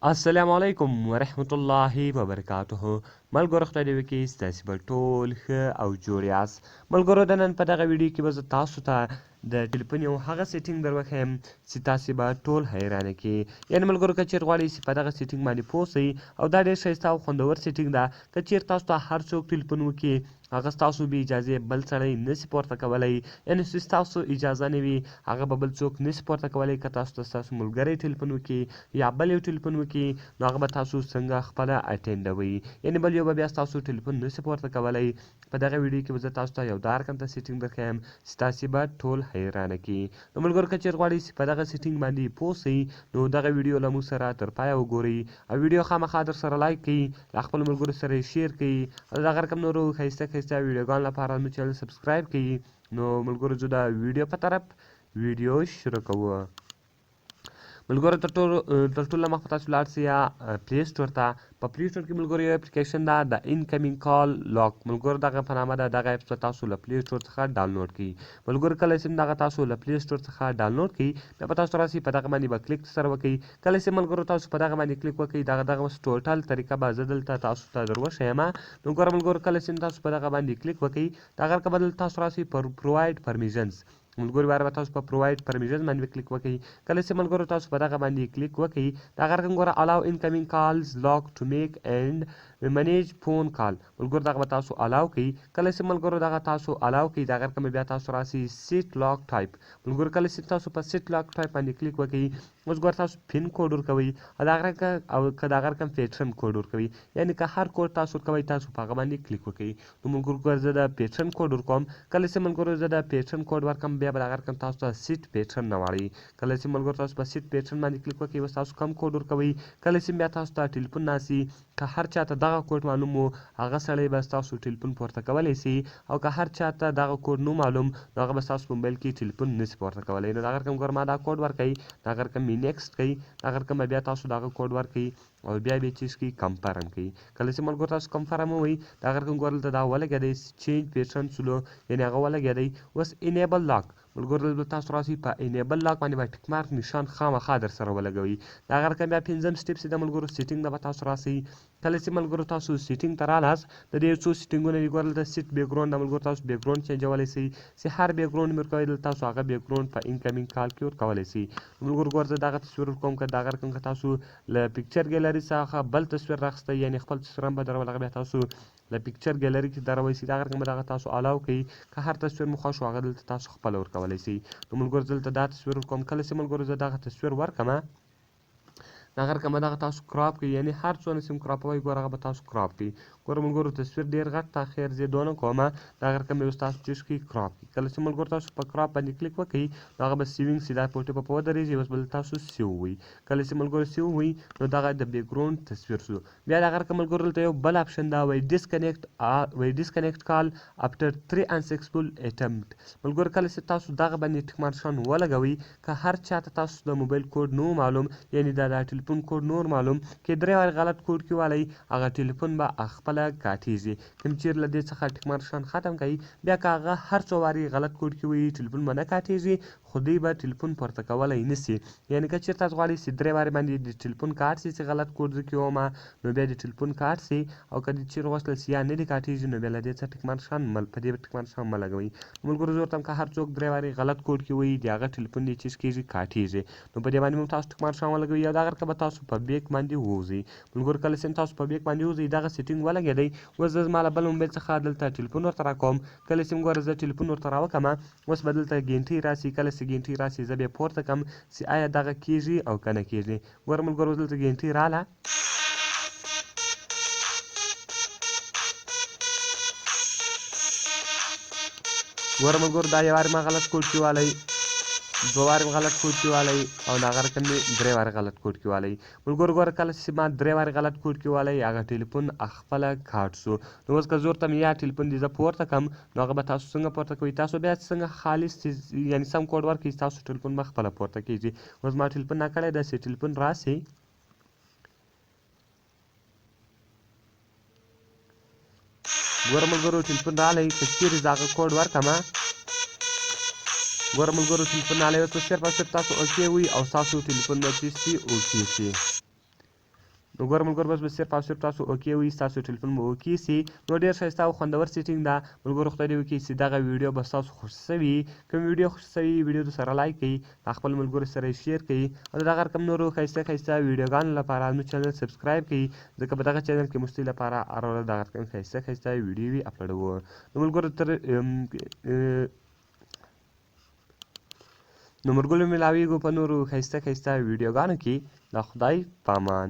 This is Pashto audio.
السلام علیکم ورحمت الله وبرکاته. ملګرو خدای دې وکړي ستاسې به ټول ښه او جوړ یاست. ملګرو د نن په دغه ویډیو کې به زه تاسو ته د ټلیفون یو هغه سیټینګ در وښیم چې تاسې به ټول حیرانه کړي. یعنې ملګرو که چېرې غواړئ چې په دغه سیټینګ باندې پوه شئ او دا ډېر ښایسته او خوندور سیټینګ ده. که چېرې تاسو ته هر څوک ټلیفون وکړي هغه ستاسو بې اجازې بل سړی نسي پورته کولی، یعنې چې ستاسو اجازه نه وي هغه به بل څوک نسي پورته کولی. که تاسو ته ستاسو ملګری ټلیفون وکړي یا بل یو ټلیفون وکړي نو هغه به تاسو څنګه خپله اټینډوئ، یعنې بل یو به بیا ستاسو ټلیفون نسي پورته کولی. په دغه ویډیو کې به زه تاسو ته یو دا رقم ته سیټینګ درښیم چې تاسې به ټول حیرانه کړي. نو ملګرو که چېرې غواړئ چې په دغه سیټینګ باندې پوه شئ نو دغه ویډیو له موږ سره تر پایه وګورئ او ویډیو خامخا در سره لایک کړئ، له خپلو ملګرو سره یې شیر کړئ او دغه رقم نورو ښایسته ښایسته ویډیوګانو لپاره مو چینل سبسکرایب کړئ. نو ملګرو زه د ویډیو په طرف ویډیو شروع کوو. ملګرو تر ټولو مخکې تاسو لاړ شئ پلی سټور ته. په پلی سټور کې ملګرو یو اپلیکیشن ده د انکمینګ کال لاک. ملګرو دغه په نامه ده. دغه اپس به تاسو له پلی سټور څخه ډاونلوډ کړئ. ملګرو کله چې دغه تاسو له پلی سټور څخه ډاونلوډ کړئ بیا به تاسو راسئ په دغه باندې به کلیک سره وکړئ. کله چې ملګرو تاسو په دغه باندې کلیک وکړئ دغه ټوټل طریقه به زه دلته تاسو ته در وښیم. نو ګوره ملګرو کله چې تاسو په دغه باندې کلیک وکړئ دغه رقم به دلته تاسو راسئ پر پرووایډ پرمیشنز. ملګرو بیا به تاسو په پرووایډ پرمیشنز باندې کلیک وکړئ. کله چې ملګرو تاسو په دغه باندې کلیک وکړئ دغه رقم ګوره الاو انکمینګ کالز لاک ټو میک اینډ منیج فون کال. ملګرو دغه به تاسو الاو کړئ. کله چې ملګرو دغه تاسو الاو کړئ دغه رقم بیا تاسو راسئ سیټ لاک ټایپ. ملګرو کله چې تاسو په سیټ لاک ټایپ باندې کلیک وکړئ اوس ګوره تاسو پین کوډ ورکوئ او که دغه رقم پیټرن کوډ ورکوئ، یعنې که هر کوډ تاسو ورکوئ تاسو په هغه باندې کلیک وکړئ. نو ملګرو ګوره زه د پیټرن کوډ ورکوم. کله چې ملګرو زه د پیټرن کوډ ورکړم بیا به دغه رقم تاسو ته سیټ پیټرن راوړئ. کله چې ملګرو تاسو په سیټ پیټرن باندې کلیک وکړئ اوس تاسو کوم کوډ ورکوئ. کله چې بیا تاسو ته ټلیفون ناسي که هر چاته دغه کوډ معلوم و هغه سړی به ستاسو ټلیفون پورته کولی سي، او که هر چاته دغه کوډ نه معلوم نو هغه به ستاسو په موبایل کې ټلیفون نسي پورته کولی. نو دغه رقم ګوره ما دا کوډ ورکوئ، دغه رقم مې نیکسټ کوئ، دغه رقم بیا تاسو دغه کوډ ورکوئ او بیا به چیز کوي کنفرم کوي. کله چې ملګرو تاسو کنفرم ووایئ دغه رقم ګوره دلته دا ولګېدی چینج پیټرن سلو، یعنې هغه ولګېدی. اوس انیبل لاک ملګرو دلته تاسو راسئ په انیبل لاک باندې به ټیک مارک نشان خامخا در سره ولګوئ. دغه رقم بیا پنځم سټپ چې د ملګرو سیټینګ ده به تاسو راسئ. کله چې ملګرو تاسو سیټینګ ته رالاست د دې څو سیټینګونه دي ګوره دلته سیټ بیکګراوند ده. ملګرو تاسو بیکګراوند چینجولی سئ چې هر بیکګراوند مې ورکوئ دلته تاسو هغه بیکګراوند په انکمینګ کال کې ورکولی سئ. ملګرو ګوره زه دغه تصویر ورکوم. که دغه رقم که تاسو له پکچر ګیلري څخه بل تصویر راخیستی یعنې خپل تصویر هم به درول هغه بیا تاسو له پکچر ګیلري کې درولی سئ. دغه رقم به دغه تاسو الاو کړئ. که هر تصویر مو خوښ و هغه دلته تاسو خپله ورکولی سئ. نو ملګرو دلته دا تصویر ورکوم. کله چې ملګرو زه دغه تصویر ورکړمه دغه رقم به دغه تاسو کراپ کړئ، یعنې هر څونه چې کراپوئ ګوره هغه به تاسو کراپ کړئ. ګوره ملګرو تصویر ډېر غټ ته خیر زه دونه کومه دغه رقم به اوس تاسو چیز کړئ کراپ کړئ. کله چې ملګرو تاسو په کراپ باندې کلیک وکړئ نو هغه به سیوینګ سي، دا فوټو به ودرېږي. اوس به تاسو سیو ووایئ. کله چې ملګرو سیو ووایئ نو دغه د بیکګراوند تصویر شو. بیا دغه رقم ملګرو دلته یو بل اپشن ده وایي ډسکنیکټ کال افټر 3 انسکسفول اټمپټ. ملګرو کله چې تاسو دغه باندې ټیک مارک نشان ولګوئ که هر چاته تاسو د موبایل کوډ نو معلوم، یعنې د ټلیفون کوډ نور معلوم کې درې وارې غلط کوډ کې والی هغه ټلیفون به خپله کاټېږي. کوم چیرې له دې څخه ټیک مارک نشان ختم کړئ بیا که هغه هر څو وارې غلط کوډ کې ووایي ټلیفون به نه کاټېږي خو دوی به ټلیفون پورته کولی نه سي. یعنې که چېرې تاسو غواړئ چې درې وارې باندې د ټلیفون کاټ سي چې غلط کوډ زه کې وومه نو بیا د ټلیفون کاټ سي، او که دې چېرې غوښتل چې یا نه دې کاټېږي نو بیا له دې څخه ټیک مارک نشان په دې ټیک مارک نشان مه لګوئ. ملګرو زه ورته وایم که هر څوک درې وارې غلط کوډ کې ووایي د هغه ټلیفون دې چیز کېږي کاټېږي. نو په دې باندې هم تاسو ټیک مارک نشان ولګوئ او دغه رقم به تاسو په بیک باندې ووځئ. ملګرو کله چې تاسو په بیک باندې ووځئ دغه سیټینګ ولګېدی. اوس زه زما له بل موبایل څخه دلته ټلیفون ورته راکوم. کله چې ګوره زه ټلیفون ورته راوکړمه اوس به دلته ګینټۍ راسي. کله چې ګینټۍ راسي زه بیا پورته کړم چې آیا دغه کېږي او که نه کېږي. ګوره ملګرو دلته ګینټۍ راله. ګوره ملګرو دا یو وارې ما غلط کوډ کې والی، دوه وارې مې غلط کوډ کې والی او دغه رقم مې درې وارې غلط کوډ کې والی. ملګرو ګوره کله چې ما درې وارې غلط کوډ کې والی هغه ټلیفون خپله کاټ شو. نو اوس که زه ورته یا ټلیفون دې زه پورته کړم نو هغه به تاسو څنګه پورته کوئ؟ تاسو بیا څنګه خالص یعنې سم کوډ ورکړئ ستاسو ټلیفون به خپله پورته کېږي. اوس ما ټلیفون ناکړی ده چې ټلیفون راسي. ګوره ملګرو ټلیفون رالی. که چېرې زه هغه کوډ ورکړمه ګوره ملګرو ټلیفون رالی. اوس به صرف او صرف تاسو اوکې ووایئ او ستاسو ټلیفون به چیز شي اوکې شي. نو ګوره ملګرو بس به صرف او صرف تاسو اوکې وایي ستاسو ټلیفون به اوکې سي نو ډېر ښایسته او خوندور سیټینګ ده ملګرو خدای دې وکړي چې دغه ویډیو به ستاسو خوښ سوي کوم ویډیو خوښ سوي ویډیو د سره لایک کړئ خپل ملګرو سره یې شیر کړئ او د دغه رقم نورو ښایسته ویډیوګانو لپاره زموږ چینل سبسکرایب کړئ ځکه په دغه چینل کې موږ ستاسو لپاره هره ورځ دغه رقم ښایسته ویډیوې اپلوډوو نو ملګرو ملاویږو په نورو ښایسته ویډیوګانو کې د خدای په امان